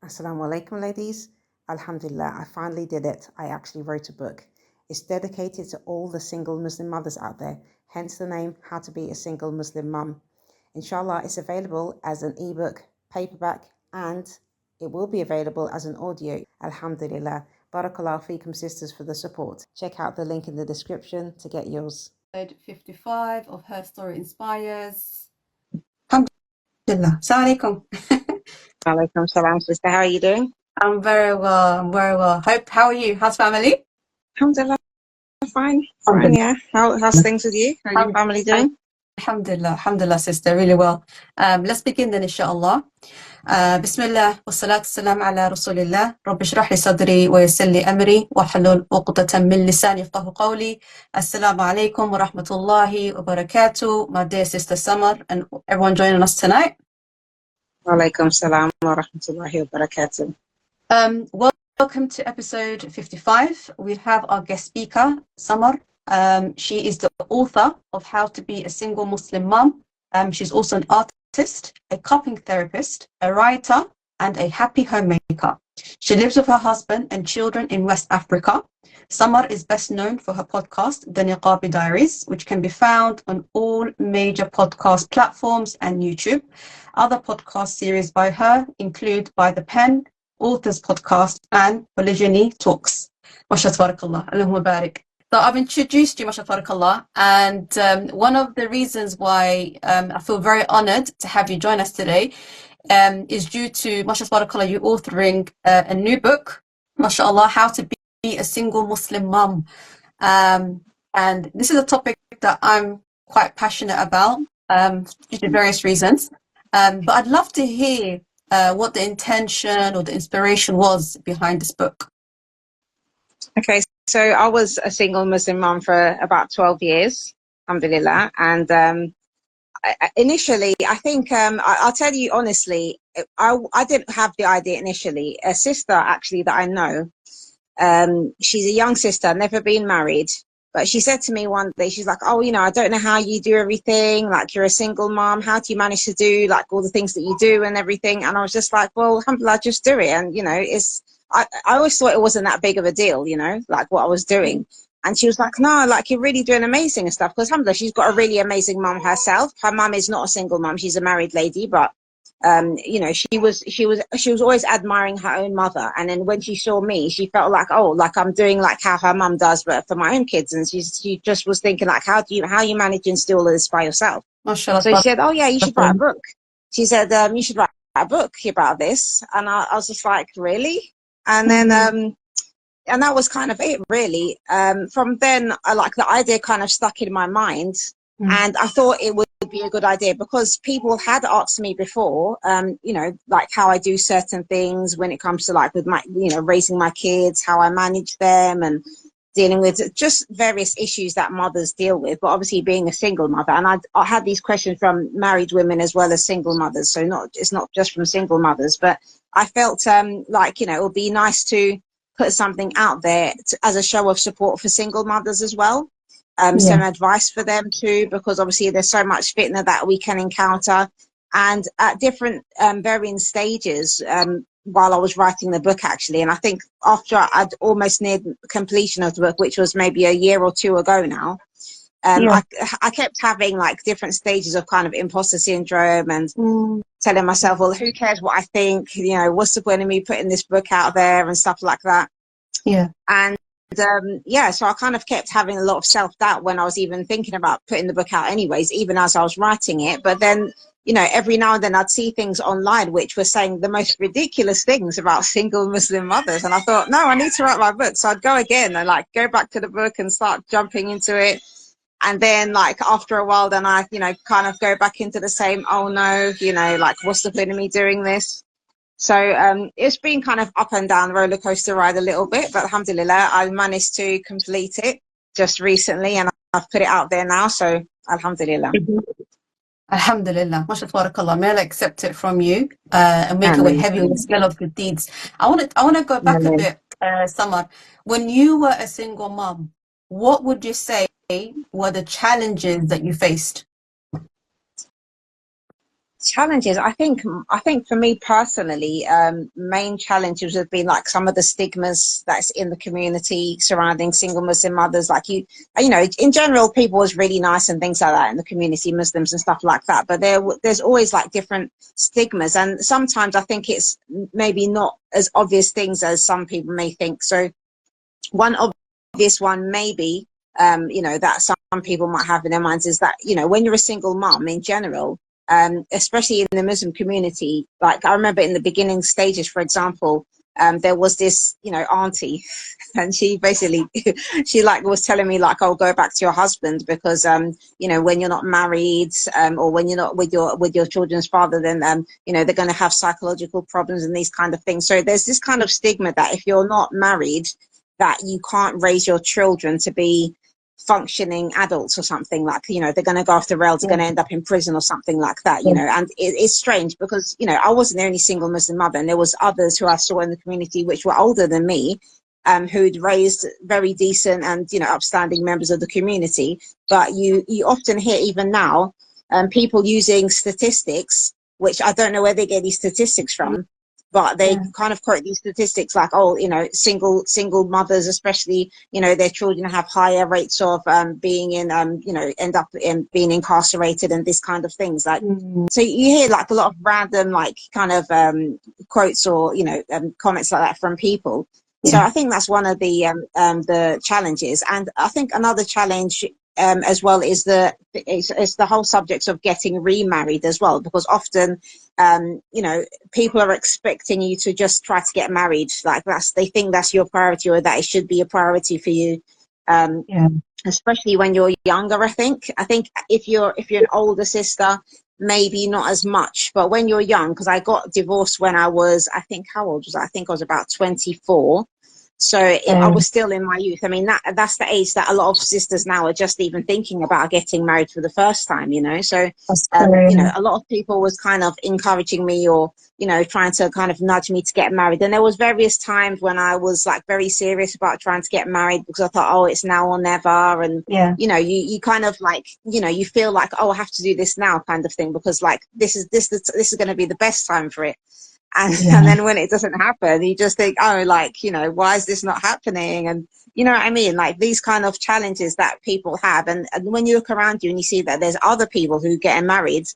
Assalamu alaikum, ladies. Alhamdulillah, I finally did it. I actually wrote a book. It's dedicated to all the single Muslim mothers out there, hence the name, How to Be a Single Muslim Mum. Inshallah, it's available as an ebook, paperback, and it will be available as an audio. Alhamdulillah. Barakallahu feekum, sisters, for the support. Check out the link in the description to get yours. 55 of Her Story Inspires. Alhamdulillah. Assalamu alaikum. Alaikum salam, sister. How are you doing? I'm very well. How are you? How's family? Alhamdulillah, fine. Fine, yeah. How's things with you? How are your family doing? Alhamdulillah, sister, really well. Let's begin then, inshallah. Bismillah, wassalatu wassalam ala rasulillah. Rabbi shrah li sadri wa yassir li amri wa halul uqdatan min lisani yafqahu qawli. Assalamu alaikum wa rahmatullahi wa barakatuh. My dear sister Summer and everyone joining us tonight. Walaikum salam wa rahmatullahi wa barakatuh. Welcome to episode 55. We have our guest speaker, Summer. She is the author of How to Be a Single Muslim Mum. She's also an artist, a cupping therapist, a writer, and a happy homemaker. She lives with her husband and children in West Africa. Summer is best known for her podcast, the Niqabi Diaries, which can be found on all major podcast platforms and YouTube. Other podcast series by her include By the Pen, Authors Podcast, and Polygyny Talks. MashaAllah, tabarakallah, Allahumma barik. So I've introduced you, MashaAllah, tabarakallah, and one of the reasons why I feel very honored to have you join us today is due to, MashaAllah, tabarakallah, you authoring a new book, MashaAllah, How to Be a Single Muslim Mum. And this is a topic that I'm quite passionate about due to various reasons. But I'd love to hear what the intention or the inspiration was behind this book. Okay, so I was a single Muslim mom for about 12 years, alhamdulillah. And initially, I think, I'll tell you honestly, I didn't have the idea initially. A sister, actually, that I know, she's a young sister, never been married. But she said to me one day, she's like, oh, I don't know how you do everything. Like, you're a single mom. How do you manage to do, like, all the things that you do and everything? And I was just like, well, alhamdulillah, just do it. And, I always thought it wasn't that big of a deal, like what I was doing. And she was like, no, like, you're really doing amazing and stuff. Because alhamdulillah, she's got a really amazing mom herself. Her mom is not a single mom. She's a married lady, but she was always admiring her own mother. And then when she saw me, she felt like, oh, like I'm doing like how her mum does, but for my own kids. And she just was thinking like, how you manage and do all of this by yourself? MashaAllah. So she said, oh yeah, you should write a book. She said, you should write a book about this. And I was just like, really? And then, and that was kind of it, really. From then, the idea kind of stuck in my mind. And I thought it would be a good idea because people had asked me before, like how I do certain things when it comes to like with my, raising my kids, how I manage them and dealing with just various issues that mothers deal with, but obviously being a single mother. And I had these questions from married women as well as single mothers. So it's not just from single mothers, but I felt it would be nice to put something out there as a show of support for single mothers as well. Some advice for them too, because obviously there's so much fitna that we can encounter, and at different varying stages while I was writing the book, actually. And I think after I'd almost neared completion of the book, which was maybe a year or two ago now, I kept having like different stages of kind of imposter syndrome and telling myself, well, who cares what I think, what's the point of me putting this book out there and stuff like that. And so I kind of kept having a lot of self-doubt when I was even thinking about putting the book out anyways, even as I was writing it. But then, every now and then I'd see things online which were saying the most ridiculous things about single Muslim mothers. And I thought, no, I need to write my book. So I'd go again and like go back to the book and start jumping into it. And then like after a while, then I, kind of go back into the same, oh no, like what's the point of me doing this? So it's been kind of up and down roller coaster ride a little bit, but alhamdulillah, I managed to complete it just recently and I've put it out there now. So alhamdulillah. Alhamdulillah. MashaAllah. May Allah accept it from you and make it heavy with the scale of good deeds. I want to go back a bit, Samar. When you were a single mom, what would you say were the challenges that you faced? Challenges, I think for me personally, main challenges have been like some of the stigmas that's in the community surrounding single Muslim mothers. Like you know, in general, people was really nice and things like that in the community, Muslims and stuff like that. But there's always like different stigmas, and sometimes I think it's maybe not as obvious things as some people may think. So one obvious one maybe, you know, that some people might have in their minds is that, you know, when you're a single mom in general, especially in the Muslim community, like I remember in the beginning stages, for example, there was this, you know, auntie, and she basically, she like was telling me like, oh, go back to your husband because, you know, when you're not married, or when you're not with your children's father, then, you know, they're going to have psychological problems and these kind of things. So there's this kind of stigma that if you're not married, that you can't raise your children to be functioning adults or something, like, you know, they're going to go off the rails, they're going to end up in prison or something like that, you know. And it's strange because, you know, I wasn't the only single Muslim mother, and there was others who I saw in the community which were older than me, who'd raised very decent and, you know, upstanding members of the community. But you often hear even now, people using statistics, which I don't know where they get these statistics from, but they kind of quote these statistics like, oh, you know, single mothers, especially, you know, their children have higher rates of being in, you know, end up in being incarcerated and this kind of things. Like, so you hear like a lot of random, like kind of quotes or, you know, comments like that from people. So I think that's one of the challenges. And I think another challenge as well is it's the whole subject of getting remarried as well, because often you know, people are expecting you to just try to get married, like they think that's your priority, or that it should be a priority for you, especially when you're younger. I think if you're an older sister, maybe not as much, but when you're young, because I got divorced when I was, I think, how old was I? I think I was about 24. So I was still in my youth. I mean, that's the age that a lot of sisters now are just even thinking about getting married for the first time, you know. So, you know, a lot of people was kind of encouraging me, or, you know, trying to kind of nudge me to get married. And there was various times when I was like very serious about trying to get married, because I thought, oh, it's now or never. And, you know, you kind of like, you know, you feel like, oh, I have to do this now kind of thing, because like this is going to be the best time for it. And then when it doesn't happen, you just think, oh, like, you know, why is this not happening? And you know what I mean? Like these kind of challenges that people have. And when you look around you and you see that there's other people who get married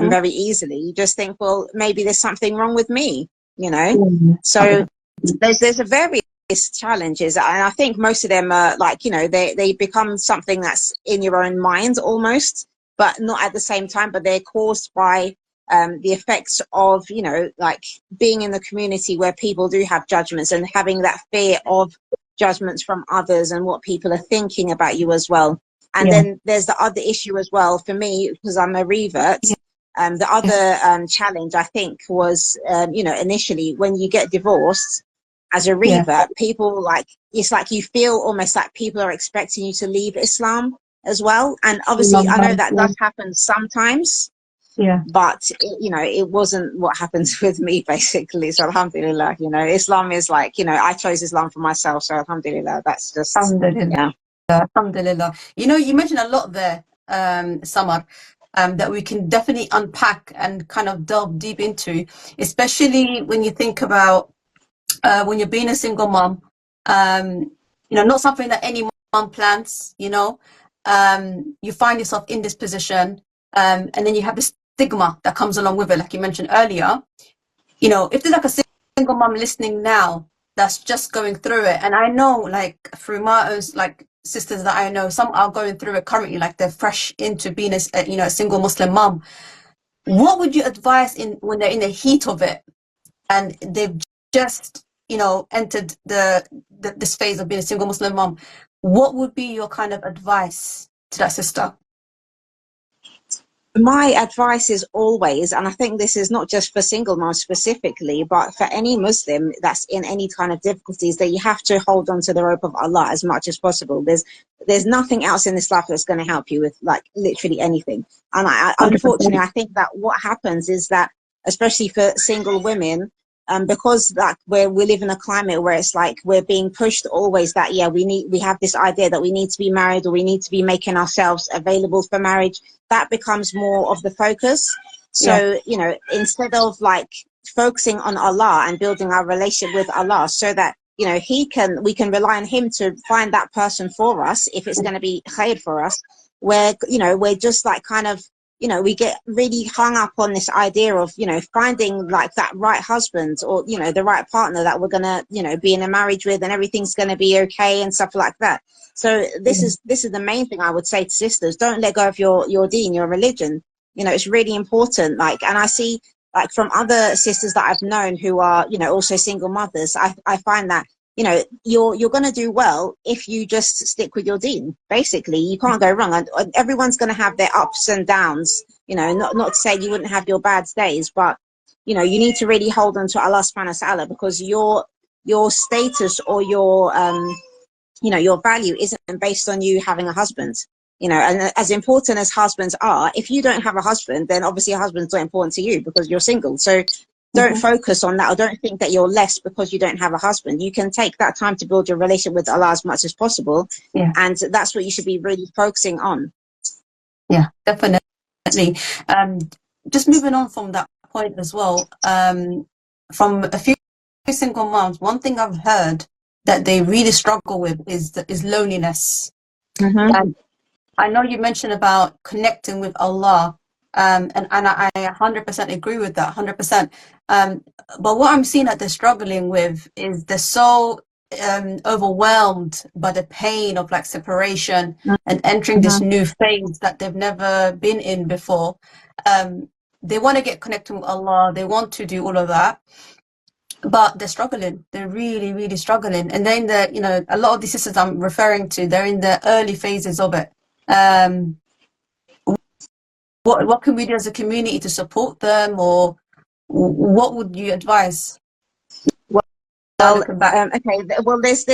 very easily, you just think, well, maybe there's something wrong with me, you know? So there's a various challenges. And I think most of them are like, you know, they become something that's in your own mind almost, but not at the same time, but they're caused by the effects of, you know, like being in the community where people do have judgments, and having that fear of judgments from others and what people are thinking about you as well. And then there's the other issue as well for me, because I'm a revert. The other challenge, I think, was, you know, initially when you get divorced as a revert, people like, it's like you feel almost like people are expecting you to leave Islam as well. And obviously I know that does happen sometimes. But you know, it wasn't what happens with me basically. So alhamdulillah, you know, Islam is like, you know, I chose Islam for myself. So alhamdulillah, that's just Alhamdulillah. You know, you mentioned a lot there, Samar, that we can definitely unpack and kind of delve deep into, especially when you think about when you're being a single mom. You know, not something that any mom plans. You know, you find yourself in this position, and then you have this stigma that comes along with it, like you mentioned earlier. You know, if there's like a single mom listening now that's just going through it, and I know, like through my own like sisters that I know, some are going through it currently, like they're fresh into being a you know, a single Muslim mom. What would you advise in when they're in the heat of it and they've just, you know, entered this phase of being a single Muslim mom? What would be your kind of advice to that sister? My advice is always, and I think this is not just for single moms specifically, but for any Muslim that's in any kind of difficulties, that you have to hold on to the rope of Allah as much as possible. There's nothing else in this life that's going to help you with like literally anything. And unfortunately, I think that what happens is that, especially for single women, because like we live in a climate where it's like we're being pushed always that we have this idea that we need to be married, or we need to be making ourselves available for marriage. That becomes more of the focus. So, you know, instead of like focusing on Allah and building our relationship with Allah so that, you know, we can rely on him to find that person for us if it's going to be khair for us, where, you know, we're just like kind of, you know, we get really hung up on this idea of, you know, finding like that right husband or, you know, the right partner that we're going to, you know, be in a marriage with and everything's going to be okay and stuff like that. So this is the main thing I would say to sisters. Don't let go of your deen, your religion. You know, it's really important. Like, and I see like from other sisters that I've known who are, you know, also single mothers, I find that, you know, you're going to do well if you just stick with your deen. Basically, you can't go wrong. And everyone's going to have their ups and downs. You know, not to say you wouldn't have your bad days, but you know, you need to really hold on to Allah subhanahu wa ta'ala, because your status or your you know, your value isn't based on you having a husband. You know, and as important as husbands are, if you don't have a husband, then obviously a husband's not important to you because you're single. So don't focus on that, or don't think that you're less because you don't have a husband. You can take that time to build your relationship with Allah as much as possible. And that's what you should be really focusing on. Yeah, definitely. Just moving on from that point as well, from a few single moms, one thing I've heard that they really struggle with is loneliness. I know you mentioned about connecting with Allah, and I 100% agree with that, 100%. But what I'm seeing that they're struggling with is they're so overwhelmed by the pain of like separation and entering this new phase that they've never been in before. They want to get connected with Allah, they want to do all of that, but they're struggling. They're really, really struggling. And then you know, a lot of the sisters I'm referring to, they're in the early phases of it. What can we do as a community to support them, or what would you advise? Well, okay. Well, there's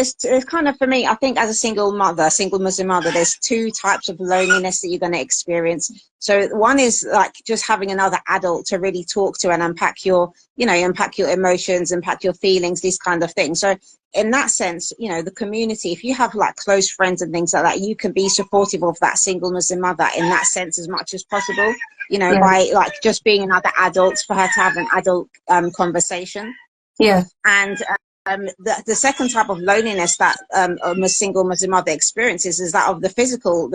kind of, for me, I think as a single Muslim mother, there's two types of loneliness that you're going to experience. So one is like just having another adult to really talk to and unpack your, you know, unpack your emotions, unpack your feelings, these kind of things. So in that sense, you know, the community, if you have like close friends and things like that, you can be supportive of that single Muslim mother in that sense as much as possible, you know, by like just being another adult, for her to have an adult conversation. And the second type of loneliness that a single Muslim mother experiences is that of the physical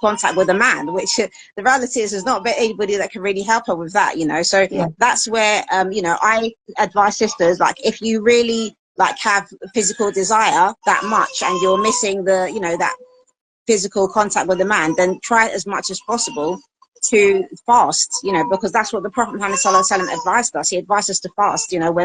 contact with a man, which the reality is there's not anybody that can really help her with that, you know. So that's where you know, I advise sisters, like, if you really like have physical desire that much and you're missing the, you know, that physical contact with a man, then try as much as possible to fast, you know, because that's what the Prophet Muhammad ﷺ advised us. He advised us to fast, you know,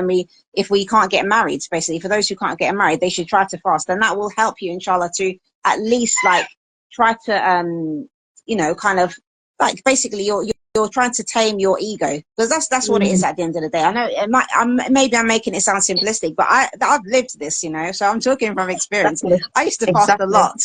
if we can't get married, basically. For those who can't get married, they should try to fast, and that will help you, inshallah, to at least like try to you know, kind of like, basically you're trying to tame your ego, because that's what it is at the end of the day. I know maybe I'm making it sound simplistic, but I've lived this, you know, so I'm talking from experience. I used to fast a lot,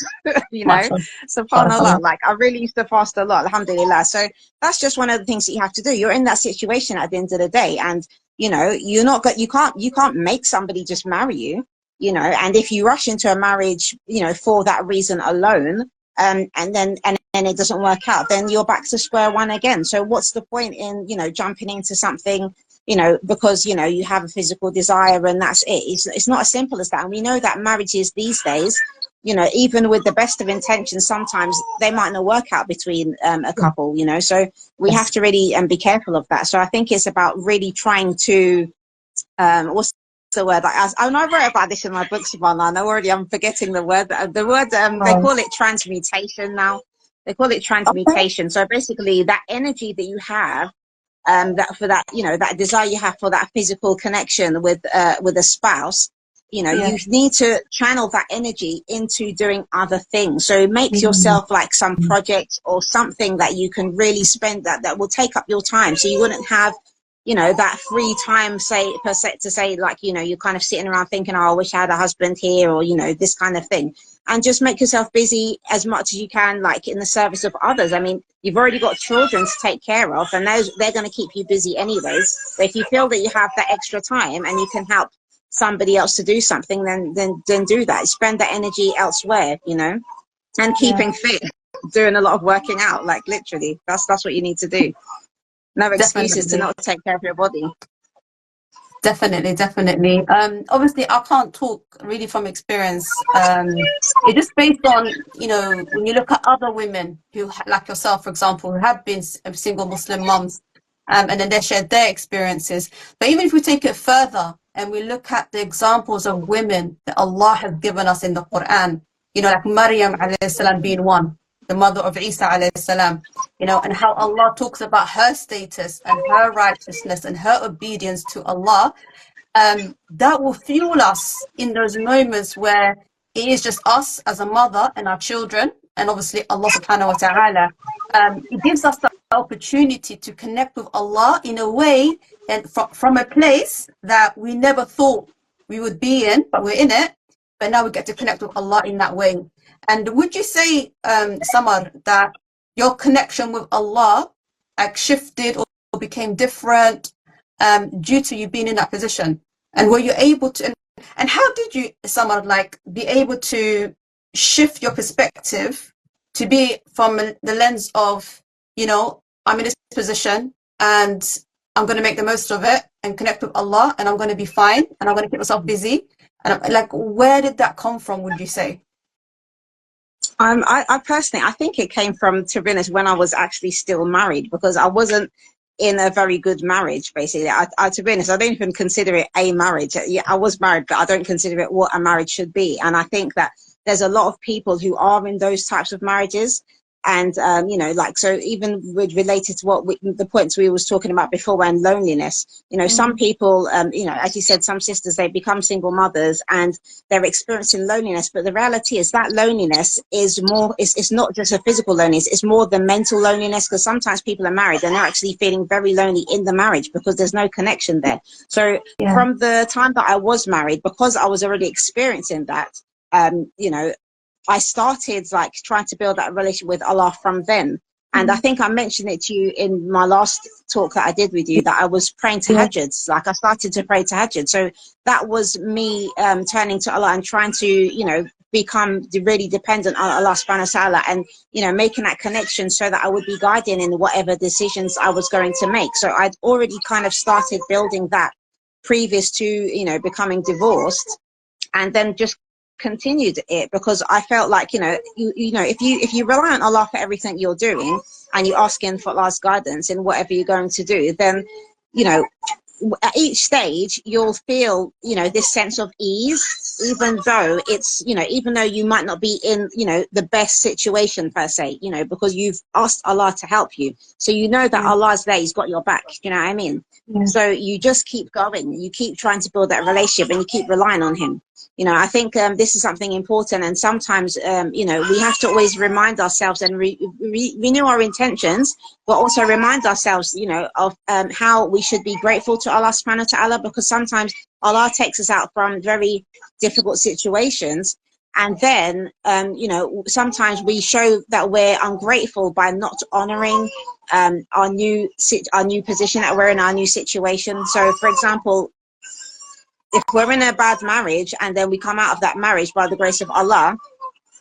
you know, subhanallah, like I really used to fast a lot, alhamdulillah. So that's just one of the things that you have to do. You're in that situation at the end of the day, and you know, you can't make somebody just marry you, you know. And if you rush into a marriage, you know, for that reason alone, and then it doesn't work out, then you're back to square one again. So what's the point in, you know, jumping into something, you know, because, you know, you have a physical desire and that's it. It's not as simple as that. And we know that marriages these days, you know, even with the best of intentions, sometimes they might not work out between a couple, you know. So we have to really be careful of that. So I think it's about really trying to what's the word? Like, I wrote about this in my book, subhanAllah, and I'm forgetting the word. They call it transmutation now. They call it transmutation. So basically, that energy that you have, that for that, you know, that desire you have for that physical connection with a spouse, you know, you need to channel that energy into doing other things. So make yourself like some project or something that you can really spend that will take up your time. So you wouldn't have, you know, that free time, say, per se, to say, like, you know, you're kind of sitting around thinking, oh, I wish I had a husband here, or, you know, this kind of thing. And just make yourself busy as much as you can, like in the service of others. I mean, you've already got children to take care of, and they're going to keep you busy anyways. But if you feel that you have that extra time and you can help somebody else to do something, then do that. Spend that energy elsewhere, you know, and keeping fit, doing a lot of working out, like literally, that's what you need to do. No excuses to Definitely. not take care of your body. Definitely, definitely. Obviously, I can't talk really from experience. It's just based on, you know, when you look at other women who, like yourself, for example, who have been single Muslim moms, and then they shared their experiences. But even if we take it further and we look at the examples of women that Allah has given us in the Quran, you know, like Maryam alayhi salam being one, the mother of Isa alayhi salam, you know, and how Allah talks about her status and her righteousness and her obedience to Allah, that will fuel us in those moments where it is just us as a mother and our children, and obviously Allah subhanahu wa ta'ala. It gives us the opportunity to connect with Allah in a way and from a place that we never thought we would be in, but we're in it. But now we get to connect with Allah in that way. And would you say, Samar, that your connection with Allah like shifted or became different due to you being in that position? And were you able to, and how did you, Samar, like be able to shift your perspective to be from the lens of, you know, I'm in this position and I'm going to make the most of it and connect with Allah, and I'm going to be fine, and I'm going to keep myself busy. And like, where did that come from, would you say? I personally, I think it came from, to be honest, when I was actually still married, because I wasn't in a very good marriage, basically. To be honest, I don't even consider it a marriage. Yeah, I was married, but I don't consider it what a marriage should be. And I think that there's a lot of people who are in those types of marriages. And, you know, like, so even with related to the points we was talking about before, and loneliness, you know, some people, you know, as you said, some sisters, they become single mothers and they're experiencing loneliness. But the reality is that loneliness is more, it's not just a physical loneliness, it's more the mental loneliness, because sometimes people are married and they're actually feeling very lonely in the marriage because there's no connection there. So from the time that I was married, because I was already experiencing that, you know, I started like trying to build that relationship with Allah from then. And I think I mentioned it to you in my last talk that I did with you, that I was praying tahajjuds. Like I started to pray tahajjud. So that was me turning to Allah and trying to, you know, become really dependent on Allah subhanahu wa ta'ala, and, you know, making that connection so that I would be guided in whatever decisions I was going to make. So I'd already kind of started building that previous to, you know, becoming divorced, and then just continued it, because I felt like, you know, if you rely on Allah for everything you're doing, and you're asking for Allah's guidance in whatever you're going to do, then, you know, at each stage you'll feel, you know, this sense of ease, even though it's, you know, even though you might not be in, you know, the best situation per se, you know, because you've asked Allah to help you, so you know that Allah's there, he's got your back, you know what I mean? So you just keep going, you keep trying to build that relationship, and you keep relying on him. You know, I think this is something important, and sometimes, you know, we have to always remind ourselves and renew our intentions, but also remind ourselves, you know, of how we should be grateful to Allah subhanahu wa ta'ala, because sometimes Allah takes us out from very difficult situations, and then, you know, sometimes we show that we're ungrateful by not honoring our new position that we're in, our new situation. So, for example, if we're in a bad marriage and then we come out of that marriage by the grace of Allah,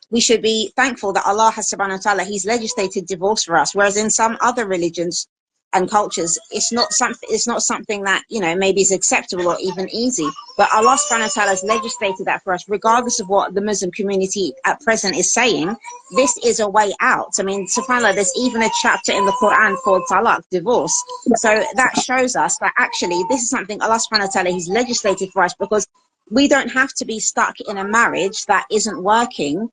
we should be thankful that Allah has subhanahu wa ta'ala, he's legislated divorce for us. Whereas in some other religions and cultures, it's not something that, you know, maybe is acceptable or even easy. But Allah subhanahu wa ta'ala has legislated that for us, regardless of what the Muslim community at present is saying. This is a way out. I mean, subhanAllah, there's even a chapter in the Quran called talaq, divorce. So that shows us that actually this is something Allah subhanahu wa ta'ala, he's legislated for us, because we don't have to be stuck in a marriage that isn't working.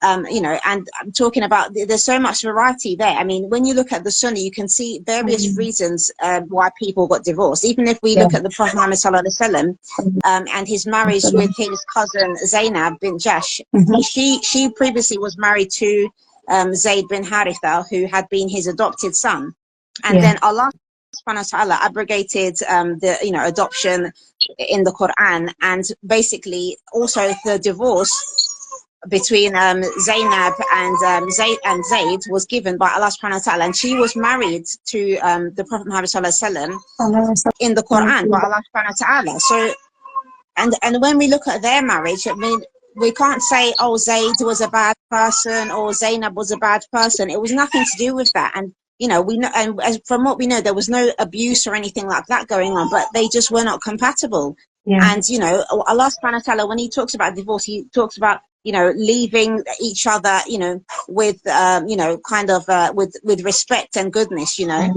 You know, and I'm talking about, there's so much variety there. I mean, when you look at the Sunnah, you can see various reasons why people got divorced. Even if we look at the Prophet Muhammad sallallahu alaihi wasallam and his marriage with his cousin Zainab bin Jash, she previously was married to Zayd bin Haritha, who had been his adopted son, and then Allah subhanahu wa ta'ala abrogated the, you know, adoption in the Quran, and basically also the divorce between Zainab and Zayd was given by Allah subhanahu wa ta'ala, and she was married to the Prophet Muhammad sallallahu alaihi wasallam in the Quran by Allah subhanahu wa ta'ala. So and when we look at their marriage, I mean, we can't say, oh, Zayd was a bad person or Zainab was a bad person. It was nothing to do with that. And you know, we know, and as from what we know, there was no abuse or anything like that going on, but they just were not compatible. Yeah. And, you know, Allah subhanahu wa ta'ala, when he talks about divorce, he talks about, you know, leaving each other, you know, with, you know, kind of, with respect and goodness, you know,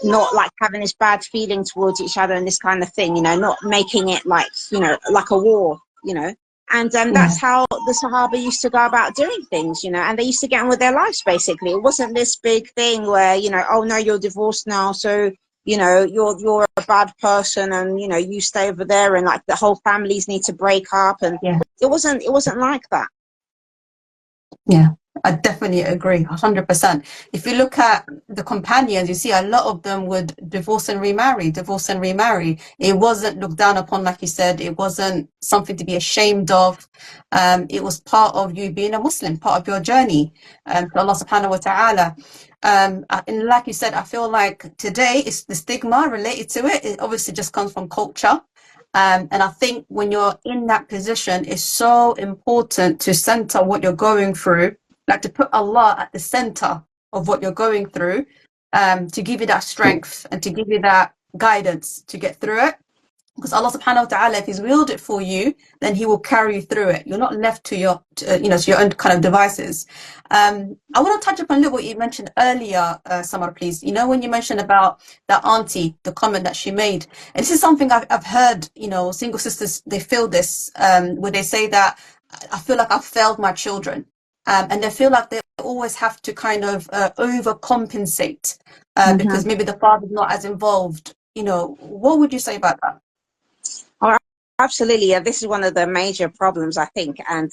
not like having this bad feeling towards each other and this kind of thing, you know, not making it like, you know, like a war, you know. And that's how the Sahaba used to go about doing things, you know, and they used to get on with their lives, basically. It wasn't this big thing where, you know, oh, no, you're divorced now, so, you know, you're a bad person and, you know, you stay over there and, like, the whole families need to break up. And it wasn't like that. Yeah, I definitely agree, 100%. If you look at the companions, you see a lot of them would divorce and remarry, divorce and remarry. It wasn't looked down upon, like you said. It wasn't something to be ashamed of. It was part of you being a Muslim, part of your journey to Allah subhanahu wa ta'ala. And like you said, I feel like today it's the stigma related to it. It obviously just comes from culture. And I think when you're in that position, it's so important to center what you're going through, like to put Allah at the center of what you're going through, to give you that strength and to give you that guidance to get through it. Because Allah subhanahu wa ta'ala, if he's willed it for you, then he will carry you through it. You're not left to your, to your own kind of devices. I want to touch upon a little what you mentioned earlier, Samar, please. You know, when you mentioned about that auntie, the comment that she made, and this is something I've heard, you know, single sisters, they feel this, where they say that I feel like I've failed my children. And they feel like they always have to kind of overcompensate because maybe the father's not as involved. You know, what would you say about that? Oh, absolutely. Yeah, this is one of the major problems, I think. And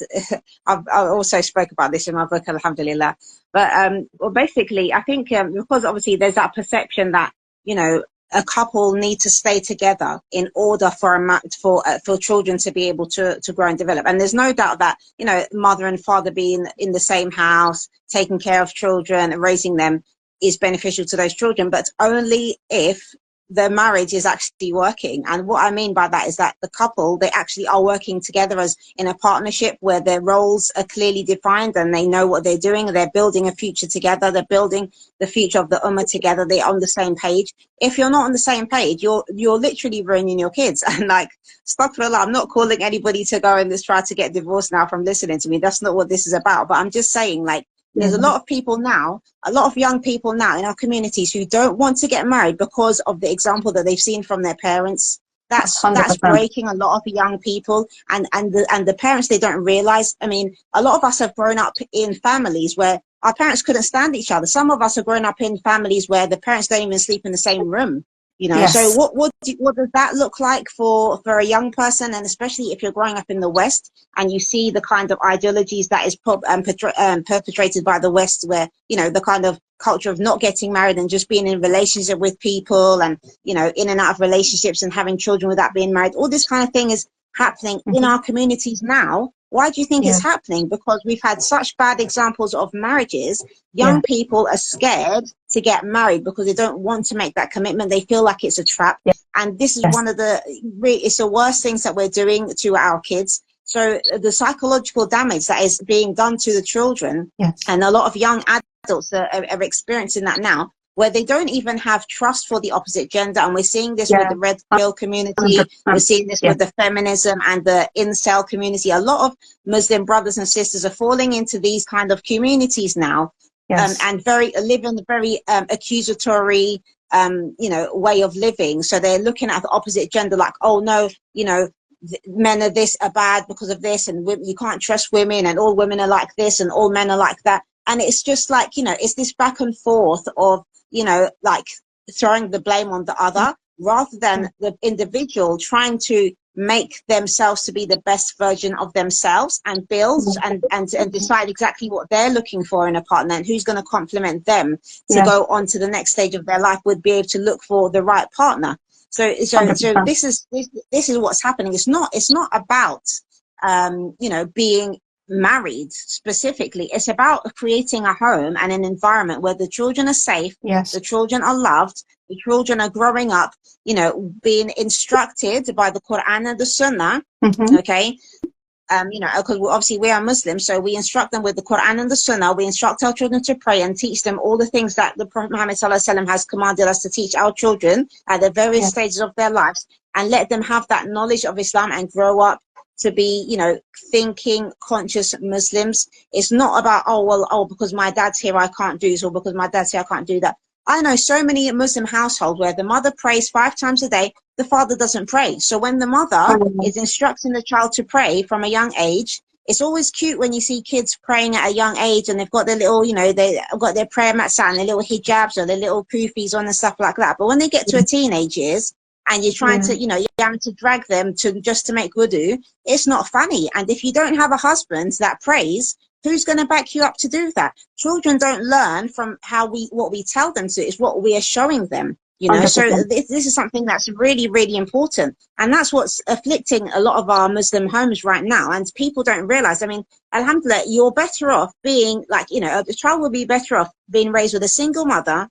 I also spoke about this in my book, Alhamdulillah. But well, basically, I think because obviously there's that perception that, you know, a couple need to stay together in order for children to be able to grow and develop. And there's no doubt that, you know, mother and father being in the same house, taking care of children and raising them is beneficial to those children, but only if the marriage is actually working. And what I mean by that is that the couple, they actually are working together as in a partnership where their roles are clearly defined and they know what they're doing. They're building a future together. They're building the future of the ummah together. They're on the same page. If you're not on the same page, you're literally ruining your kids. And like, astaghfirullah, I'm not calling anybody to go and just try to get divorced now from listening to me. That's not what this is about. But I'm just saying, like, there's a lot of people now, a lot of young people now in our communities who don't want to get married because of the example that they've seen from their parents. That's 100%. breaking a lot of young people, and the parents, they don't realize. I mean, a lot of us have grown up in families where our parents couldn't stand each other. Some of us have grown up in families where the parents don't even sleep in the same room. You know, so what does that look like for a young person, and especially if you're growing up in the West and you see the kind of ideologies that is perpetrated by the West, where, you know, the kind of culture of not getting married and just being in relationship with people and, you know, in and out of relationships and having children without being married, all this kind of thing is happening in our communities now. Why do you think it's happening? Because we've had such bad examples of marriages. Young people are scared to get married because they don't want to make that commitment. They feel like it's a trap. And this is one of it's the worst things that we're doing to our kids. So the psychological damage that is being done to the children, and a lot of young adults are experiencing that now, where they don't even have trust for the opposite gender. And we're seeing this with the red pill community. We're seeing this with the feminism and the incel community. A lot of Muslim brothers and sisters are falling into these kind of communities now, and living a very accusatory, you know, way of living. So they're looking at the opposite gender like, oh no, you know, men are bad because of this, and you can't trust women, and all women are like this, and all men are like that. And it's just like, you know, it's this back and forth of, you know, like throwing the blame on the other rather than the individual trying to make themselves to be the best version of themselves and build and decide exactly what they're looking for in a partner and who's going to complement them to go on to the next stage of their life, would be able to look for the right partner. So this is what's happening. It's not about you know, being married specifically. It's about creating a home and an environment where the children are safe, the children are loved, the children are growing up, you know, being instructed by the Quran and the Sunnah, okay, you know, because obviously we are Muslims, so we instruct them with the Quran and the Sunnah. We instruct our children to pray and teach them all the things that the Prophet Muhammad ﷺ has commanded us to teach our children at the various stages of their lives, and let them have that knowledge of Islam and grow up to be, you know, thinking, conscious Muslims. It's not about, oh, well, oh, because my dad's here, I can't do this, or because my dad's here, I can't do that. I know so many Muslim households where the mother prays 5 times a day, the father doesn't pray. So when the mother is instructing the child to pray from a young age, it's always cute when you see kids praying at a young age and they've got their little, you know, they've got their prayer mats out and their little hijabs or their little kufis on and stuff like that. But when they get to a teenage years and you're trying to, you know, you're having to drag them to just to make wudu, it's not funny. And if you don't have a husband that prays, who's going to back you up to do that? Children don't learn from what we tell them to. It's what we are showing them, you know. 100%. So this is something that's really, really important. And that's what's afflicting a lot of our Muslim homes right now. And people don't realize, I mean, alhamdulillah, you're better off being like, you know, the child will be better off being raised with a single mother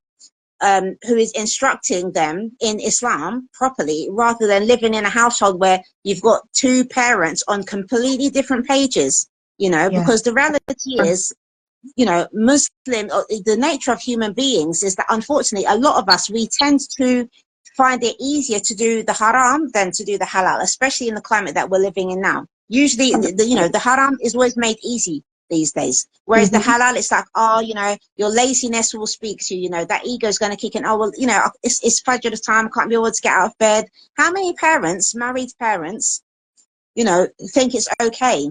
who is instructing them in Islam properly, rather than living in a household where you've got 2 parents on completely different pages, you know, because the reality is, you know, the nature of human beings is that unfortunately a lot of us, we tend to find it easier to do the haram than to do the halal, especially in the climate that we're living in now. Usually, you know, the haram is always made easy these days, whereas the halal, it's like, oh, you know, your laziness will speak to you, you know, that ego is going to kick in. Oh, well, you know, it's Fajr time, can't be able to get out of bed. How many parents, married parents, you know, think it's okay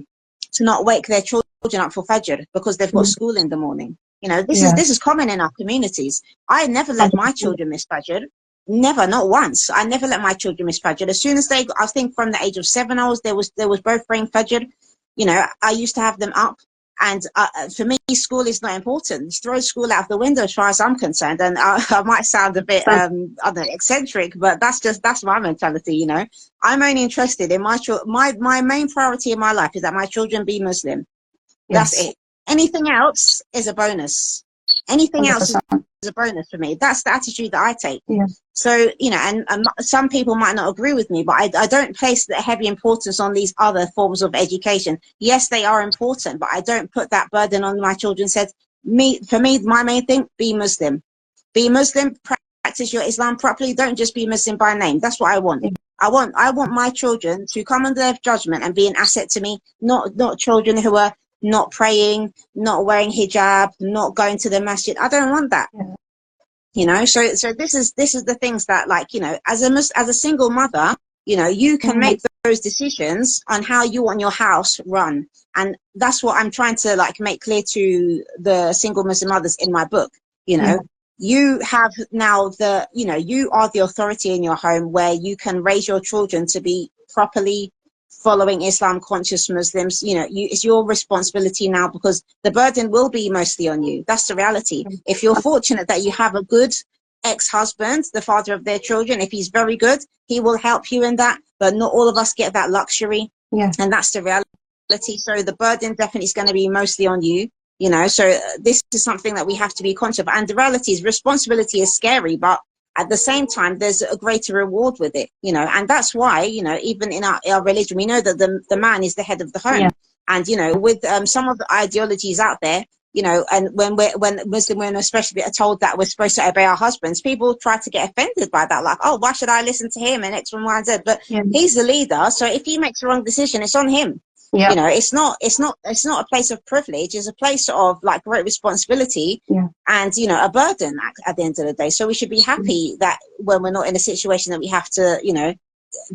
to not wake their children up for Fajr because they've got school in the morning? You know, this is common in our communities. I never let my children miss Fajr. Never, not once. I never let my children miss Fajr. As soon as I think from the age of 7, there was both praying Fajr. You know, I used to have them up. And for me, school is not important. Just throw school out the window as far as I'm concerned. And I might sound a bit, I don't know, eccentric, but that's my mentality, you know. I'm only interested in my main priority in my life is that my children be Muslim. That's it. Anything else is a bonus. Anything else is a bonus for me. That's the attitude that I take. So, you know, and some people might not agree with me, but I don't place the heavy importance on these other forms of education. Yes, they are important, but I don't put that burden on my children. For me, my main thing, be Muslim. Be Muslim, practice your Islam properly. Don't just be Muslim by name. That's what I want. I want my children to come under their judgment and be an asset to me, not children who are not praying, not wearing hijab, not going to the masjid. I don't want that. You know, so this is the things that, like, you know, as a single mother, you know, you can make those decisions on how you want your house run. And that's what I'm trying to, like, make clear to the single Muslim mothers in my book. You know, you have now you know, you are the authority in your home where you can raise your children to be properly following Islam conscious Muslims. You know, it's your responsibility now, because the burden will be mostly on you. That's the reality. If you're fortunate that you have a good ex-husband, the father of their children, if he's very good, he will help you in that, but not all of us get that luxury. And that's the reality. So the burden definitely is going to be mostly on you, you know. So this is something that we have to be conscious of. And the reality is, responsibility is scary, but at the same time, there's a greater reward with it, you know. And that's why, you know, even in our religion, we know that the man is the head of the home. And, you know, with some of the ideologies out there, you know, and when Muslim women especially are told that we're supposed to obey our husbands, people try to get offended by that, like, oh, why should I listen to him and X, Y, and Z? But he's the leader, so if he makes the wrong decision, it's on him. You know, it's not a place of privilege. It's a place of, like, great responsibility and, you know, a burden at the end of the day. So we should be happy that when we're not in a situation that we have to, you know,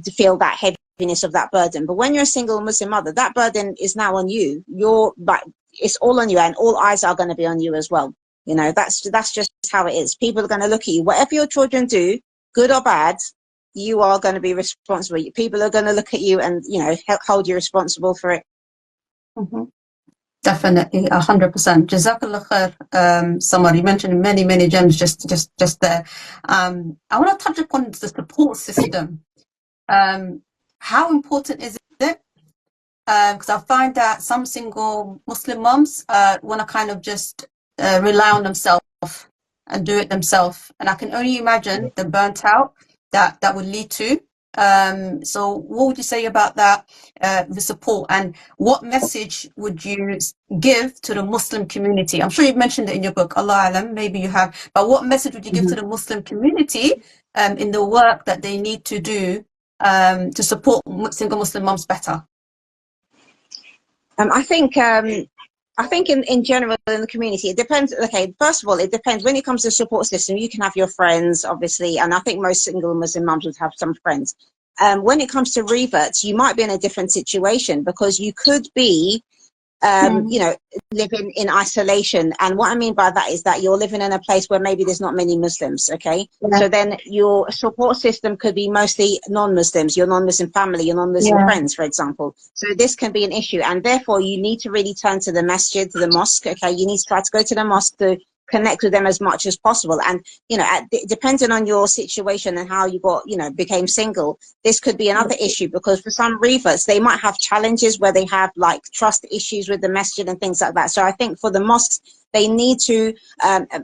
to feel that heaviness of that burden. But when you're a single Muslim mother, that burden is now on you. It's all on you, and all eyes are going to be on you as well. You know, that's just how it is. People are going to look at you. Whatever your children do, good or bad, you are going to be responsible. People are going to look at you and, you know, hold you responsible for it. Definitely, 100%. Jazakallah khair, Samar. You mentioned many gems just there. I want to touch upon the support system. How important is it? Because I find that some single Muslim moms want to kind of just rely on themselves and do it themselves. And I can only imagine the burnt out that would lead to. So what would you say about that, the support, and what message would you give to the Muslim community? I'm sure you've mentioned it in your book, Allah Alam, maybe you have, but what message would you give to the Muslim community in the work that they need to do to support single Muslim moms better? I think in general in the community, it depends. Okay, first of all, it depends. When it comes to support system, you can have your friends, obviously, and I think most single Muslim mums would have some friends. When it comes to reverts, you might be in a different situation because you could be you know, living in isolation. And what I mean by that is that you're living in a place where maybe there's not many Muslims, okay? Yeah. So then your support system could be mostly non-Muslims, your non-Muslim family, your non-Muslim friends, for example. So this can be an issue. And therefore, you need to really turn to the masjid, to the mosque, okay? You need to try to go to the mosque to connect with them as much as possible. And, you know, depending on your situation and how you got, you know, became single, this could be another issue because for some reverts, they might have challenges where they have like trust issues with the masjid and things like that. So I think for the mosques, they need to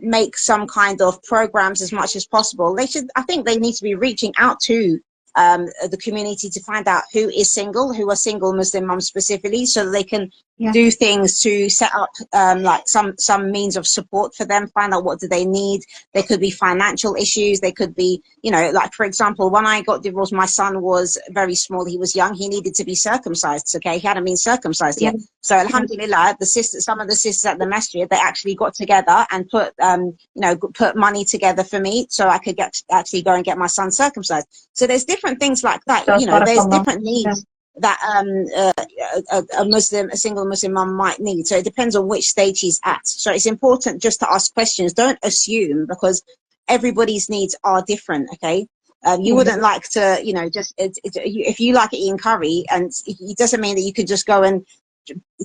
make some kind of programs as much as possible. I think they need to be reaching out to the community to find out who is single, who are single Muslim mums specifically, so that they can do things to set up like some means of support for them, find out what do they need. There could be financial issues, they could be, you know, like for example, when I got divorced, my son was very small, he was young, he needed to be circumcised, okay, he hadn't been circumcised yet. So alhamdulillah, some of the sisters at the masjid, they actually got together and put you know, put money together for me so I could actually go and get my son circumcised. So there's different things like that, you know, there's different needs that a single Muslim mum might need. So it depends on which stage she's at. So it's important just to ask questions. Don't assume, because everybody's needs are different, okay? You wouldn't like to, you know, just if you like eating curry, and it doesn't mean that you could just go and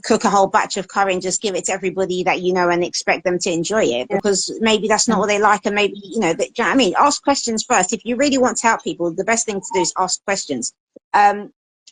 cook a whole batch of curry and just give it to everybody that you know and expect them to enjoy it, because maybe that's not what they like, and maybe, you know, that, I mean, ask questions first. If you really want to help people, the best thing to do is ask questions.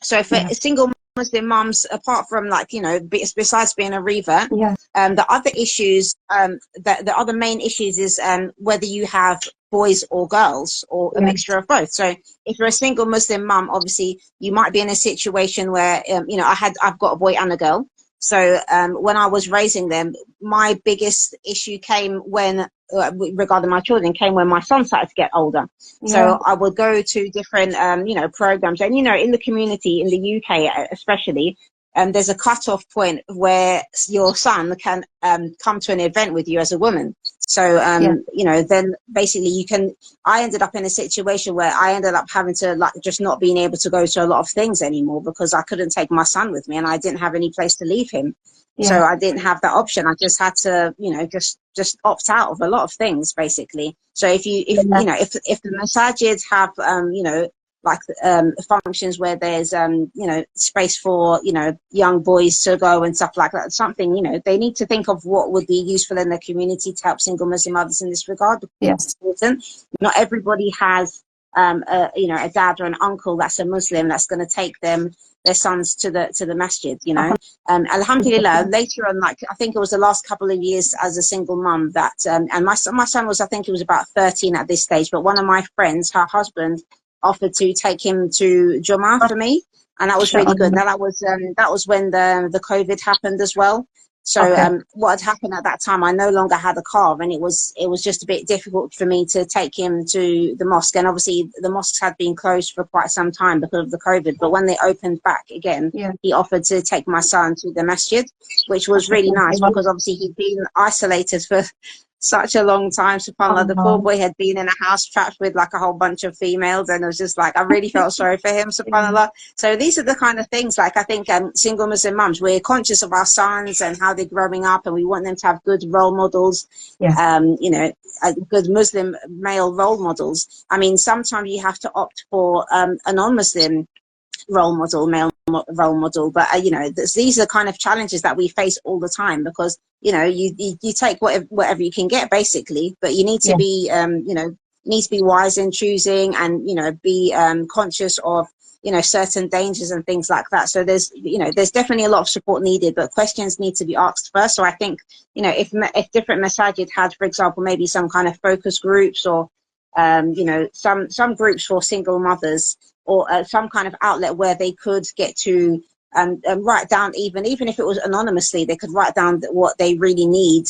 So for single Muslim mums, apart from, like, you know, besides being a revert, the other issues, the other main issues is whether you have boys or girls, or a mixture of both. So if you're a single Muslim mum, obviously you might be in a situation where, you know, I've got a boy and a girl. So when I was raising them, my biggest issue came when, regarding my children, came when my son started to get older. So I would go to different, you know, programs. And, you know, in the community, in the UK especially, there's a cut-off point where your son can come to an event with you as a woman. So, you know, then basically I ended up in a situation where I ended up having to, like, just not being able to go to a lot of things anymore because I couldn't take my son with me and I didn't have any place to leave him. So I didn't have that option. I just had to, you know, just opt out of a lot of things, basically. So if you know, if the masajids have, you know, like functions where there's you know, space for, you know, young boys to go and stuff like that, something, you know, they need to think of what would be useful in the community to help single Muslim mothers in this regard. It's important. Not everybody has you know, a dad or an uncle that's a Muslim that's going to take their sons to the masjid, you know. Alhamdulillah, later on, like, I think it was the last couple of years as a single mum that and my son was, I think he was about 13 at this stage, but one of my friends, her husband, offered to take him to Jummah for me, and that was really good. Now that was when the COVID happened as well. So what had happened at that time, I no longer had a car, and it was just a bit difficult for me to take him to the mosque. And obviously the mosques had been closed for quite some time because of the COVID, but when they opened back again, he offered to take my son to the masjid, which was really nice, because obviously he'd been isolated for such a long time. SubhanAllah, the poor boy had been in a house trapped with like a whole bunch of females, and it was just like, I really felt sorry for him, SubhanAllah. So these are the kind of things, like, I think single Muslim mums, we're conscious of our sons and how they're growing up, and we want them to have good role models, you know, good Muslim male role models. I mean, sometimes you have to opt for a non-Muslim role model, male role model, but you know, these are kind of challenges that we face all the time, because, you know, you take whatever you can get, basically, but you need to be you know, need to be wise in choosing, and, you know, be conscious of, you know, certain dangers and things like that. So there's, you know, there's definitely a lot of support needed, but questions need to be asked first. So I think, you know, if different masajid had, for example, maybe some kind of focus groups, or you know, some groups for single mothers, some kind of outlet where they could get to write down, even if it was anonymously, they could write down what they really need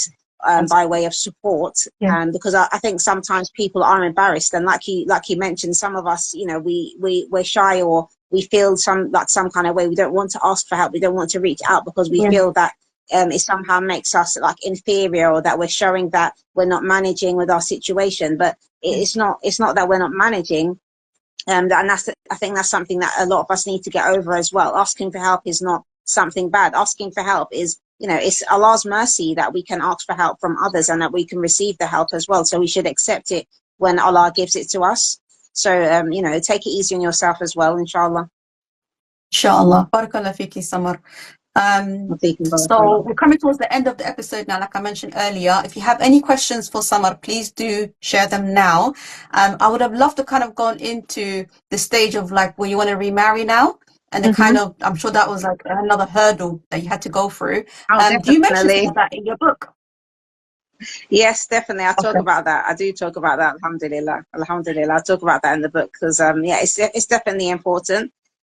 by way of support. Because I think sometimes people are embarrassed, and like you mentioned, some of us, you know, we're shy, or we feel some kind of way. We don't want to ask for help. We don't want to reach out because we feel that it somehow makes us like inferior, or that we're showing that we're not managing with our situation. But it's not that we're not managing. And I think that's something that a lot of us need to get over as well. Asking for help is not something bad. Asking for help is, you know, it's Allah's mercy that we can ask for help from others and that we can receive the help as well. So we should accept it when Allah gives it to us. So, you know, take it easy on yourself as well, inshallah. Inshallah. Barakallah fiki, Samar. So we're coming towards the end of the episode now, like I mentioned earlier. If you have any questions for Samar, please do share them now. I would have loved to kind of gone into the stage of like where you want to remarry now, and the kind of, I'm sure that was like another hurdle that you had to go through. Do you mention some of that in your book? Yes, definitely. I talk about that. I do talk about that. Alhamdulillah. I talk about that in the book because, it's definitely important.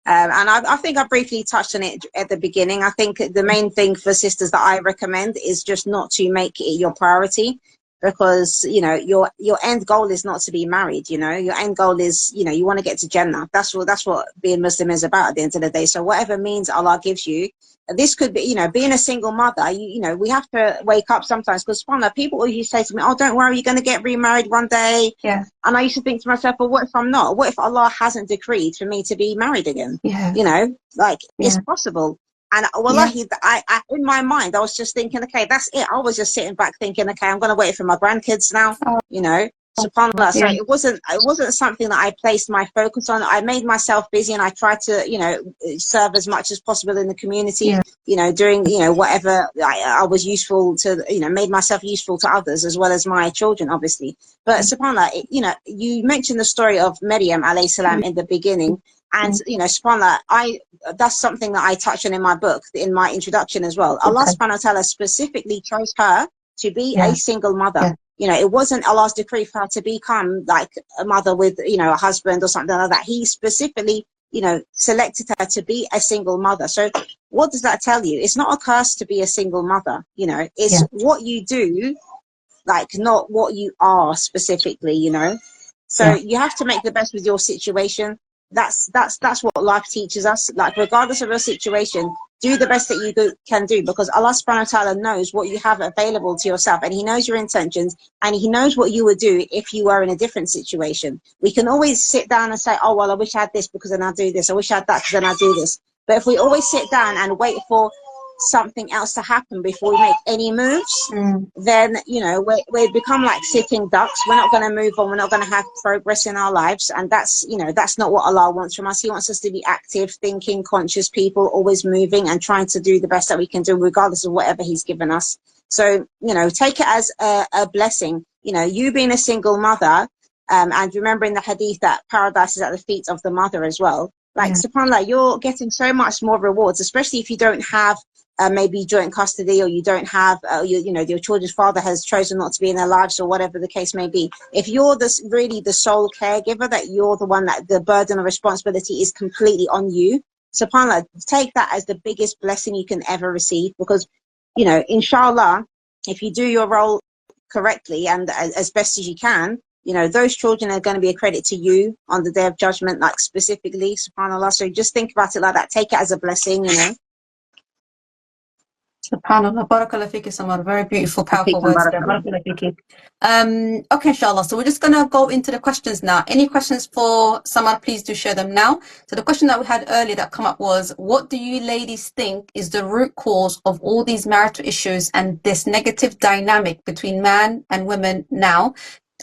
And I think I briefly touched on it at the beginning. I think the main thing for sisters that I recommend is just not to make it your priority, because, you know, your end goal is not to be married. You know, your end goal is, you know, you want to get to Jannah. That's what being Muslim is about at the end of the day. So whatever means Allah gives you, this could be, you know, being a single mother, you know, we have to wake up sometimes, because people always say to me, oh, don't worry, you're going to get remarried one day. Yeah. And I used to think to myself, well, what if I'm not? What if Allah hasn't decreed for me to be married again? Yeah. You know, like it's possible. And wallahi, I in my mind, I was just thinking, okay, that's it. I was just sitting back thinking, okay, I'm going to wait for my grandkids now, you know. SubhanAllah. So it wasn't something that I placed my focus on. I made myself busy, and I tried to, you know, serve as much as possible in the community, you know, doing, you know, whatever I was useful to, you know, made myself useful to others as well as my children, obviously. But SubhanAllah, you know, you mentioned the story of Maryam alayhi salam in the beginning, and, you know, SubhanAllah, that's something that I touch on in my book, in my introduction as well. Allah subhanahu wa ta'ala specifically chose her to be a single mother. You know, it wasn't Allah's decree for her to become like a mother with, you know, a husband or something like that. He specifically, you know, selected her to be a single mother. So what does that tell you? It's not a curse to be a single mother, you know, it's what you do, like not what you are specifically, you know. So you have to make the best with your situation. That's what life teaches us. Like, regardless of your situation, do the best that you can do, because Allah subhanahu wa ta'ala knows what you have available to yourself, and He knows your intentions, and He knows what you would do if you were in a different situation. We can always sit down and say, oh, well, I wish I had this because then I'll do this. I wish I had that because then I'll do this. But if we always sit down and wait for something else to happen before we make any moves, then, you know, we become like sitting ducks. We're not going to move on. We're not going to have progress in our lives. And that's, you know, that's not what Allah wants from us. He wants us to be active, thinking, conscious people, always moving and trying to do the best that we can do, regardless of whatever He's given us. So, you know, take it as a blessing. You know, you being a single mother, and remembering the hadith that paradise is at the feet of the mother as well. Like, subhanAllah, you're getting so much more rewards, especially if you don't have maybe joint custody, or you don't have, you know, your children's father has chosen not to be in their lives, or whatever the case may be. If you're really the sole caregiver, that you're the one that the burden of responsibility is completely on you, subhanAllah, take that as the biggest blessing you can ever receive. Because, you know, inshallah, if you do your role correctly and as best as you can, you know, those children are going to be a credit to you on the day of judgment, like specifically, subhanAllah. So just think about it like that. Take it as a blessing, you know. SubhanAllah. Barakallah fiki, Samar. Very beautiful, powerful words there. Barakallah fiki. Okay, inshallah. So we're just going to go into the questions now. Any questions for Samar, please do share them now. So the question that we had earlier that come up was, what do you ladies think is the root cause of all these marital issues and this negative dynamic between man and women now?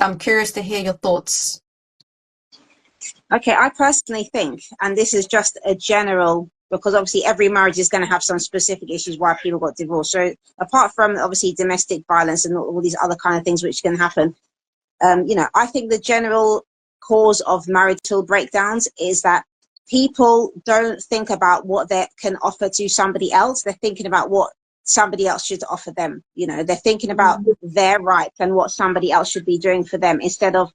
I'm curious to hear your thoughts. Okay, I personally think, and this is just a general, because obviously every marriage is going to have some specific issues why people got divorced. So apart from obviously domestic violence and all these other kind of things which can happen, you know, I think the general cause of marital breakdowns is that people don't think about what they can offer to somebody else. They're thinking about what somebody else should offer them. You know, they're thinking about their rights and what somebody else should be doing for them, instead of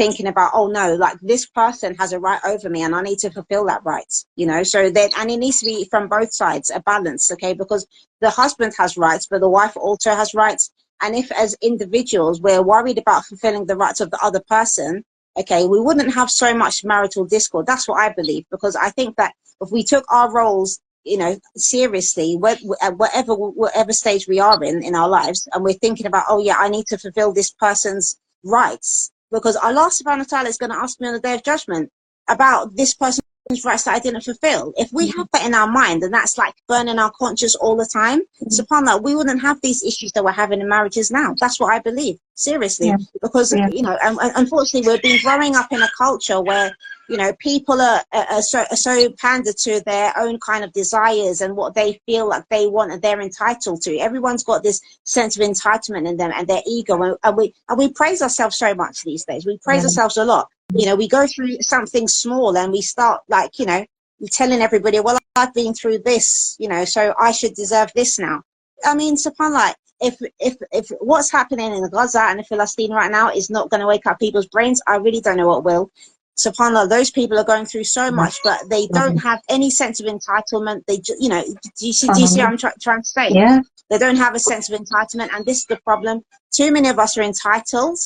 thinking about, oh no, like this person has a right over me and I need to fulfill that right, you know. So that, and it needs to be from both sides, a balance, okay, because the husband has rights but the wife also has rights. And if as individuals we're worried about fulfilling the rights of the other person, okay, we wouldn't have so much marital discord. That's what I believe, because I think that if we took our roles, you know, seriously, at whatever stage we are in our lives, and we're thinking about, oh yeah, I need to fulfill this person's rights, because Allah subhanahu wa ta'ala is going to ask me on the day of judgment about this person's rights that I didn't fulfill. If we have that in our mind, and that's like burning our conscience all the time, subhanAllah, we wouldn't have these issues that we're having in marriages now. That's what I believe, seriously. Because you know, and unfortunately we've been growing up in a culture where, you know, people are so pandered to their own kind of desires and what they feel like they want and they're entitled to. Everyone's got this sense of entitlement in them and their ego, and we praise ourselves so much these days. We praise ourselves a lot. You know, we go through something small and we start, like, you know, telling everybody, well, I've been through this, you know, so I should deserve this now. I mean, subhanAllah, if what's happening in Gaza and in Palestine right now is not going to wake up people's brains, I really don't know what will. SubhanAllah, those people are going through so much, but they don't have any sense of entitlement. They, you know, do you see what I'm trying to say? They don't have a sense of entitlement, and this is the problem. Too many of us are entitled,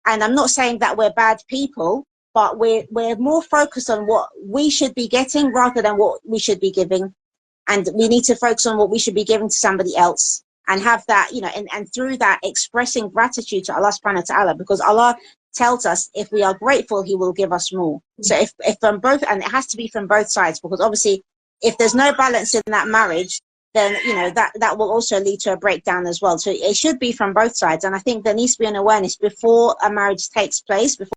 and I'm not saying that we're bad people, but we're more focused on what we should be getting rather than what we should be giving, and we need to focus on what we should be giving to somebody else. And have that, you know, and through that expressing gratitude to Allah subhanahu wa ta'ala, because Allah tells us if we are grateful, He will give us more. So if from both, and it has to be from both sides, because obviously if there's no balance in that marriage, then, you know, that will also lead to a breakdown as well. So it should be from both sides. And I think there needs to be an awareness before a marriage takes place. Before.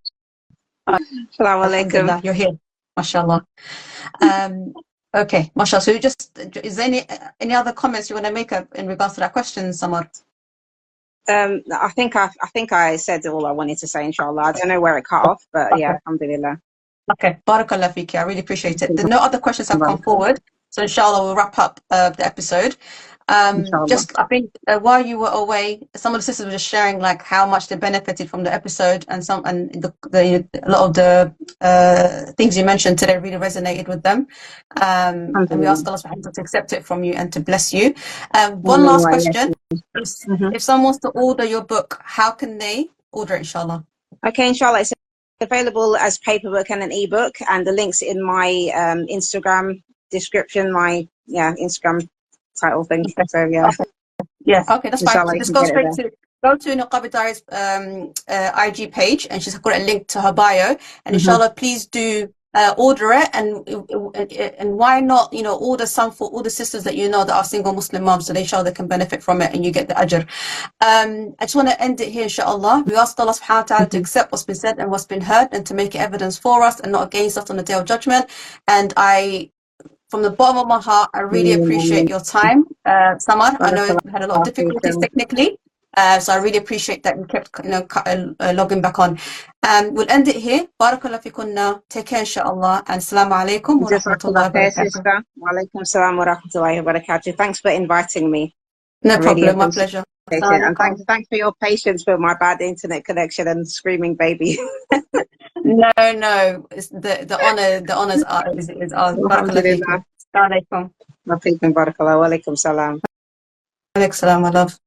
Assalamu alaikum. You're here, mashallah. Okay, mashallah. So is there any other comments you want to make in regards to that question, Samar? I think I said all I wanted to say, inshallah. I don't know where it cut off, but yeah, alhamdulillah. Okay, barakallah fiki. I really appreciate it. No other questions have come forward, so inshallah we'll wrap up the episode. Just, I think while you were away, some of the sisters were just sharing like how much they benefited from the episode, and a lot of the things you mentioned today really resonated with them. And we ask Allah subhanahu wa ta'ala to accept it from you and to bless you. One last question: if someone wants to order your book, how can they order it, inshallah? Okay, inshallah, it's available as paperback and an ebook, and the links in my Instagram description, my Instagram title thing. So okay, that's fine. So just go to Niqabi Diaries IG page, and she's got a link to her bio, and inshallah please do order it, and why not, you know, order some for all the sisters that you know that are single Muslim moms, so they inshallah they can benefit from it and you get the ajr. I just want to end it here, inshallah. We ask Allah subhanahu wa ta'ala to accept what's been said and what's been heard, and to make it evidence for us and not against us on the day of judgment. And from the bottom of my heart, I really appreciate your time, Samar. I know we had a lot of difficulties technically, so I really appreciate that you kept, you know, logging back on. We'll end it here. Barakallah fikunna. Take care, inshallah, and assalamu alaikum wa rahmatullahi wa barakatuh. Wa alaikum assalam wa rahmatullahi wa barakatuh. Thanks for inviting me. No problem, my pleasure. And thanks for your patience with my bad internet connection and screaming baby. No, it's the honors is ours. Barakallah fikum. Assalamu alaikum. Wa alaikum barakallah. Wa alaikum salam. Alaikum salam, my love.